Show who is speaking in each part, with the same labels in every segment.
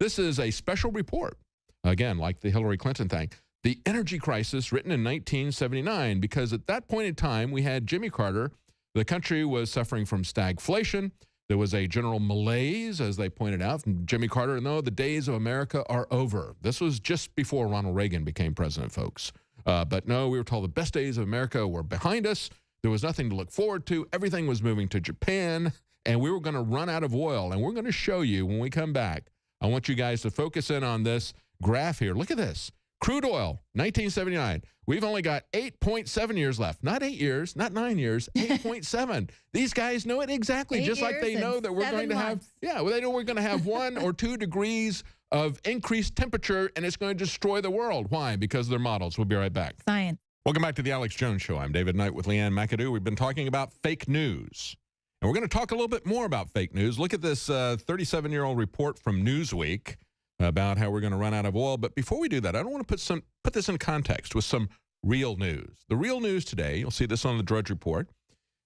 Speaker 1: This is a special report, again, like the Hillary Clinton thing. The energy crisis written in 1979, because at that point in time, we had Jimmy Carter. The country was suffering from stagflation. There was a general malaise, as they pointed out, from Jimmy Carter. No, the days of America are over. This was just before Ronald Reagan became president, folks. But no, we were told the best days of America were behind us. There was nothing to look forward to. Everything was moving to Japan, and we were going to run out of oil. And we're going to show you when we come back. I want you guys to focus in on this graph here. Look at this. Crude oil, 1979. We've only got 8.7 years left. Not 8 years, not 9 years, 8.7. These guys know it exactly, just like they know that we're going to have, well, they know we're going to have 1 or 2 degrees of increased temperature, and it's going to destroy the world. Why? Because of their models. We'll be right back.
Speaker 2: Science.
Speaker 1: Welcome back to the Alex Jones Show. I'm David Knight with Leanne McAdoo. We've been talking about fake news. And we're going to talk a little bit more about fake news. Look at this 37-year-old report from Newsweek about how we're going to run out of oil. But before we do that, I don't want to put this in context with some real news. The real news today, you'll see this on the Drudge Report,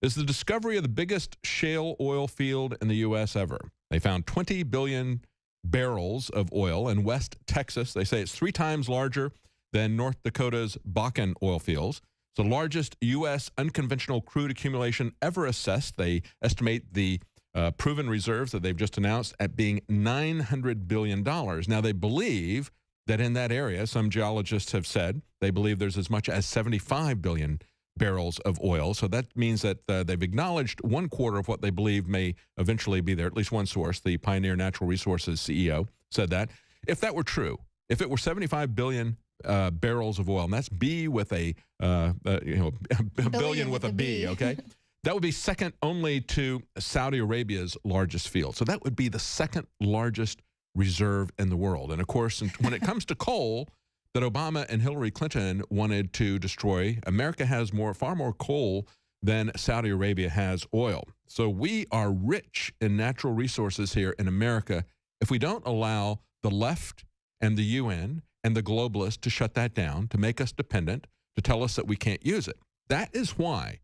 Speaker 1: is the discovery of the biggest shale oil field in the U.S. ever. They found 20 billion barrels of oil in West Texas. They say it's 3 times larger than North Dakota's Bakken oil fields. It's the largest U.S. unconventional crude accumulation ever assessed. They estimate the proven reserves that they've just announced at being $900 billion. Now, they believe that in that area, some geologists have said, they believe there's as much as 75 billion barrels of oil. So that means that they've acknowledged 1/4 of what they believe may eventually be there. At least one source, the Pioneer Natural Resources CEO, said that. If that were true, if it were 75 billion barrels of oil, and that's B with a billion with a B, okay? That would be second only to Saudi Arabia's largest field. So that would be the second largest reserve in the world. And of course, when it comes to coal that Obama and Hillary Clinton wanted to destroy, America has far more coal than Saudi Arabia has oil. So we are rich in natural resources here in America if we don't allow the left and the UN and the globalists to shut that down, to make us dependent, to tell us that we can't use it. That is why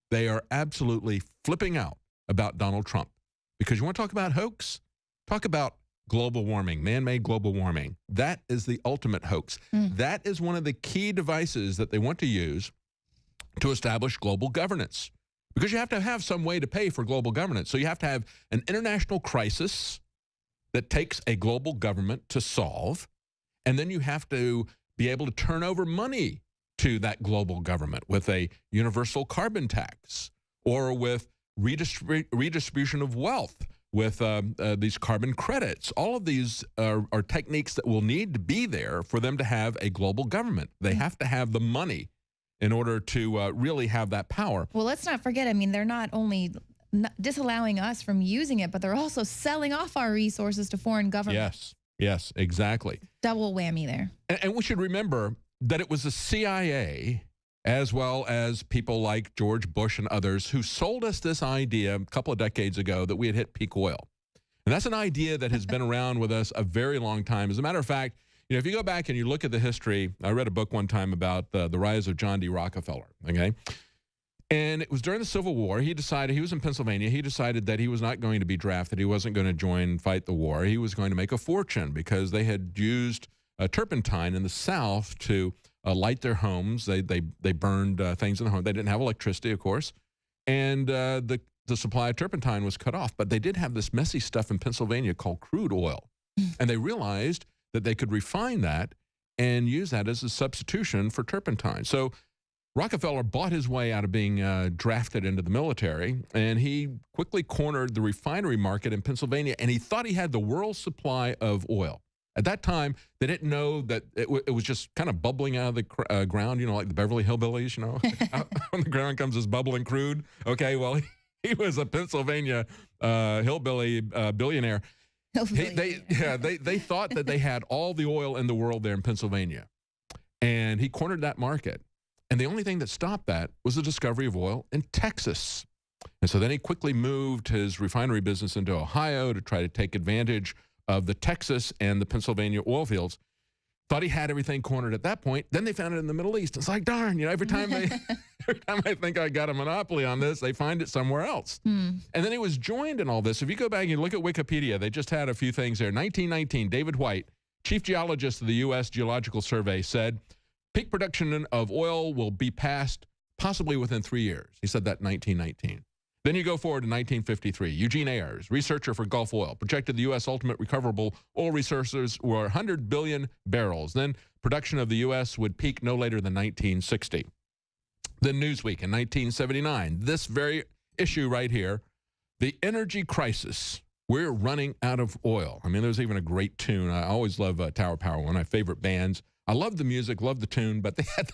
Speaker 1: they are absolutely flipping out about Donald Trump. Because you want to talk about hoax? Talk about global warming, man-made global warming. That is the ultimate hoax. That is one of the key devices that they want to use to establish global governance. Because you have to have some way to pay for global governance. So you have to have an international crisis that takes a global government to solve. And then you have to be able to turn over money to that global government with a universal carbon tax or with redistribution of wealth with these carbon credits. All of these are techniques that will need to be there for them to have a global government. They have to have the money in order to really have that power.
Speaker 2: Well, let's not forget, I mean, they're not only disallowing us from using it, but they're also selling off our resources to foreign governments.
Speaker 1: Yes, exactly.
Speaker 2: Double whammy there.
Speaker 1: And we should remember that it was the CIA, as well as people like George Bush and others, who sold us this idea a couple of decades ago that we had hit peak oil. And that's an idea that has been around with us a very long time. As a matter of fact, you know, if you go back and you look at the history, I read a book one time about the rise of John D. Rockefeller, okay? And it was during the Civil War. He decided, he was in Pennsylvania, he decided that he was not going to be drafted. He wasn't going to fight the war. He was going to make a fortune because they had used turpentine in the South to light their homes. They burned things in the home. They didn't have electricity, of course. And the supply of turpentine was cut off. But they did have this messy stuff in Pennsylvania called crude oil. And they realized that they could refine that and use that as a substitution for turpentine. So Rockefeller bought his way out of being drafted into the military, and he quickly cornered the refinery market in Pennsylvania, and he thought he had the world's supply of oil. At that time, they didn't know that it was just kind of bubbling out of the ground, you know, like the Beverly Hillbillies, you know. Out on the ground comes this bubbling crude. Okay, well, he was a Pennsylvania hillbilly billionaire. They thought that they had all the oil in the world there in Pennsylvania, and he cornered that market. And the only thing that stopped that was the discovery of oil in Texas. And so then he quickly moved his refinery business into Ohio to try to take advantage of the Texas and the Pennsylvania oil fields. thought he had everything cornered at that point. Then they found it in the Middle East. It's like, darn, every time I think I got a monopoly on this, they find it somewhere else. And then he was joined in all this. If you go back and look at Wikipedia, they just had a few things there. 1919, David White, chief geologist of the U.S. Geological Survey, said, peak production of oil will be passed possibly within 3 years. He said that in 1919. Then you go forward to 1953. Eugene Ayers, researcher for Gulf Oil, projected the U.S. ultimate recoverable oil resources were 100 billion barrels. Then production of the U.S. would peak no later than 1960. Then Newsweek in 1979. This very issue right here, the energy crisis. We're running out of oil. I mean, there's even a great tune. I always love Tower Power, one of my favorite bands. I love the music, love the tune, but they had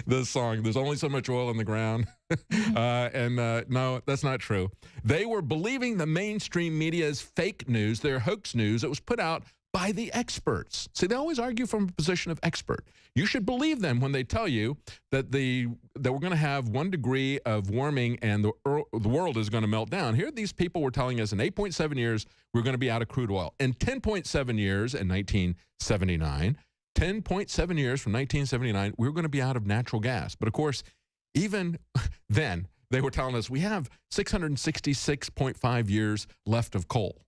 Speaker 1: this song, there's only so much oil in the ground. No, that's not true. They were believing the mainstream media's fake news, their hoax news that was put out by the experts. See, they always argue from a position of expert. You should believe them when they tell you that we're going to have 1 degree of warming and the world is going to melt down. Here, these people were telling us in 8.7 years, we're going to be out of crude oil. In 10.7 years in 1979, 10.7 years from 1979, we were going to be out of natural gas. But of course, even then, they were telling us we have 666.5 years left of coal.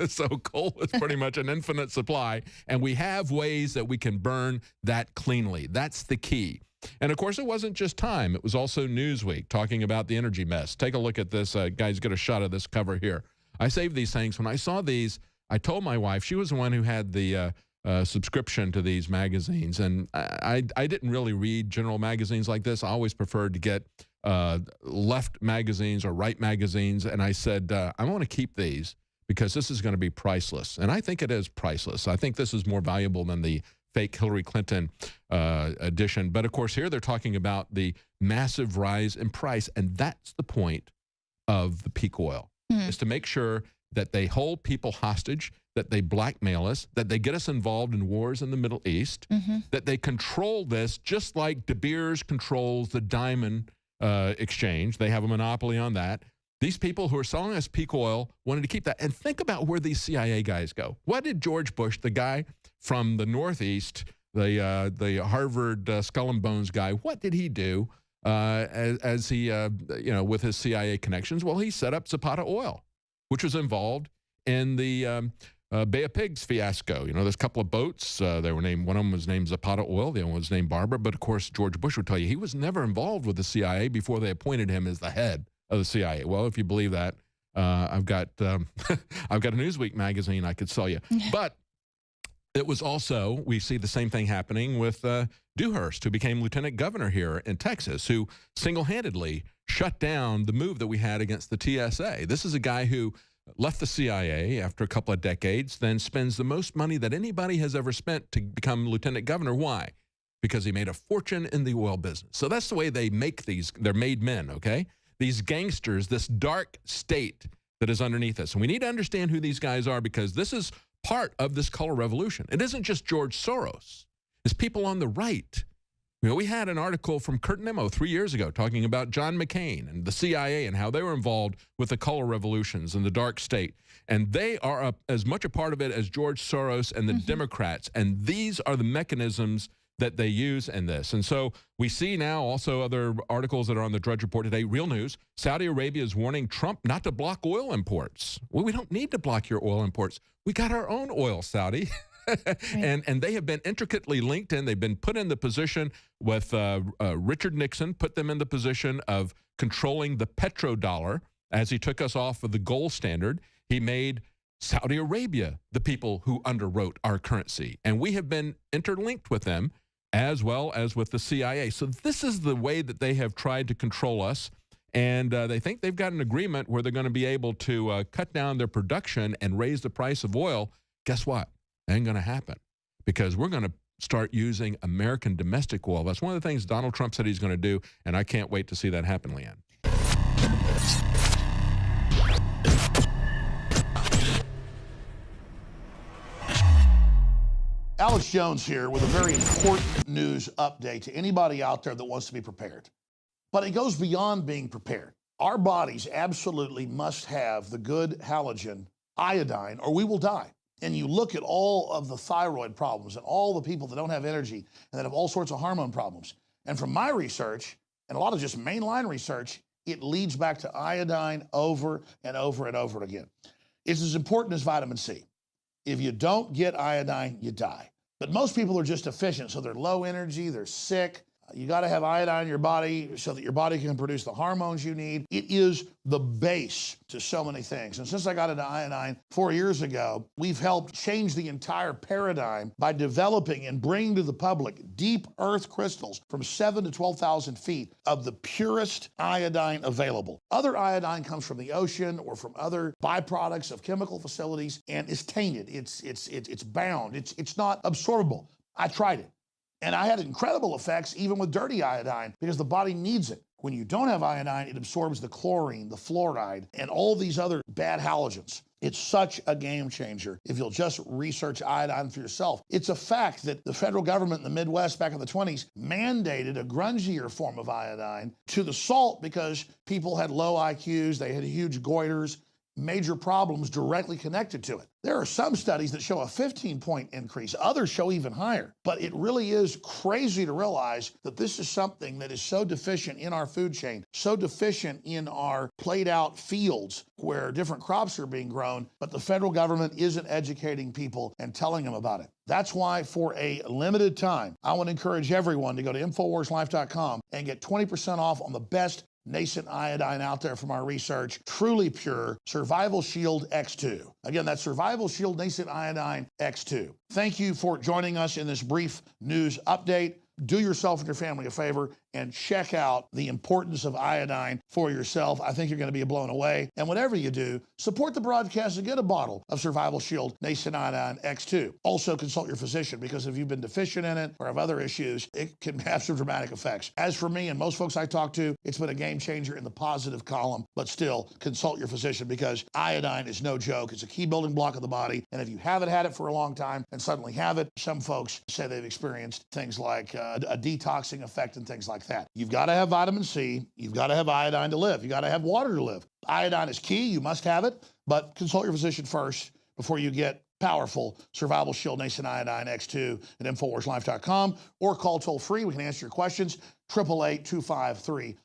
Speaker 1: So coal is pretty much an infinite supply, and we have ways that we can burn that cleanly. That's the key. And of course, it wasn't just Time. It was also Newsweek talking about the energy mess. Take a look at this. Guys, get a shot of this cover here. I saved these things. When I saw these, I told my wife, she was the one who had the subscription to these magazines. And I didn't really read general magazines like this. I always preferred to get left magazines or right magazines. And I said, I want to keep these because this is going to be priceless. And I think it is priceless. I think this is more valuable than the fake Hillary Clinton edition. But of course, here they're talking about the massive rise in price. And that's the point of the peak oil, is to make sure that they hold people hostage, that they blackmail us, that they get us involved in wars in the Middle East, that they control this just like De Beers controls the diamond exchange. They have a monopoly on that. These people who are selling us peak oil wanted to keep that. And think about where these CIA guys go. What did George Bush, the guy from the Northeast, the Harvard Skull and Bones guy, what did he do as he, with his CIA connections? Well, he set up Zapata Oil, which was involved in the Bay of Pigs fiasco. There's a couple of boats. They were named, one of them was named Zapata Oil, the other one was named Barbara. But of course, George Bush would tell you he was never involved with the CIA before they appointed him as the head of the CIA. Well, if you believe that, I've got a Newsweek magazine I could sell you. But it was also, we see the same thing happening with Dewhurst, who became lieutenant governor here in Texas, who single-handedly shut down the move that we had against the TSA. This is a guy who left the CIA after a couple of decades, then spends the most money that anybody has ever spent to become lieutenant governor. Why? Because he made a fortune in the oil business. So that's the way they make these. They're made men, okay? These gangsters, this dark state that is underneath us. And we need to understand who these guys are, because this is part of this color revolution. It isn't just George Soros. It's people on the right. We had an article from Kurt Nimmo 3 years ago talking about John McCain and the CIA and how they were involved with the color revolutions and the dark state. And they are as much a part of it as George Soros and the Democrats. And these are the mechanisms that they use in this. And so we see now also other articles that are on the Drudge Report today. Real news, Saudi Arabia is warning Trump not to block oil imports. Well, we don't need to block your oil imports. We got our own oil, Saudi. And they have been intricately linked in. They've been put in the position with Richard Nixon, put them in the position of controlling the petrodollar as he took us off of the gold standard. He made Saudi Arabia the people who underwrote our currency. And we have been interlinked with them as well as with the CIA. So this is the way that they have tried to control us. And they think they've got an agreement where they're going to be able to cut down their production and raise the price of oil. Guess what? That ain't going to happen, because we're going to start using American domestic oil. That's one of the things Donald Trump said he's going to do, and I can't wait to see that happen, Leanne.
Speaker 3: Alex Jones here with a very important news update to anybody out there that wants to be prepared. But it goes beyond being prepared. Our bodies absolutely must have the good halogen iodine, or we will die. and you look at all of the thyroid problems and all the people that don't have energy and that have all sorts of hormone problems. And from my research, and a lot of just mainline research, it leads back to iodine over and over and over again. It's as important as vitamin C. If you don't get iodine, you die. But most people are just deficient, so they're low energy, they're sick. You got to have iodine in your body so that your body can produce the hormones you need. It is the base to so many things. And since I got into iodine 4 years ago, we've helped change the entire paradigm by developing and bringing to the public deep earth crystals from 7,000 to 12,000 feet of the purest iodine available. Other iodine comes from the ocean or from other byproducts of chemical facilities and is tainted. It's bound. It's not absorbable. I tried it. And I had incredible effects even with dirty iodine because the body needs it. When you don't have iodine, it absorbs the chlorine, the fluoride, and all these other bad halogens. It's such a game changer if you'll just research iodine for yourself. It's a fact that the federal government in the Midwest back in the 20s mandated a grungier form of iodine to the salt because people had low IQs, they had huge goiters, major problems directly connected to it. There are some studies that show a 15-point increase. Others show even higher. But it really is crazy to realize that this is something that is so deficient in our food chain, so deficient in our played out fields where different crops are being grown, but the federal government isn't educating people and telling them about it. That's why for a limited time, I want to encourage everyone to go to InfoWarsLife.com and get 20% off on the best nascent iodine out there from our research, truly pure Survival Shield X2. Again, that's Survival Shield Nascent Iodine X2. Thank you for joining us in this brief news update. Do yourself and your family a favor and check out the importance of iodine for yourself. I think you're going to be blown away. And whatever you do, support the broadcast and get a bottle of Survival Shield Nascent Iodine X2. Also consult your physician because if you've been deficient in it or have other issues, it can have some dramatic effects. As for me and most folks I talk to, it's been a game changer in the positive column, but still consult your physician because iodine is no joke. It's a key building block of the body. And if you haven't had it for a long time and suddenly have it, some folks say they've experienced things like a detoxing effect and things like that. You've got to have vitamin C. You've got to have iodine to live. You got to have water to live. Iodine is key. You must have it, but consult your physician first before you get powerful Survival Shield Nascent Iodine X2 at InfoWarsLife.com or call toll free. We can answer your questions, 888-253-3139.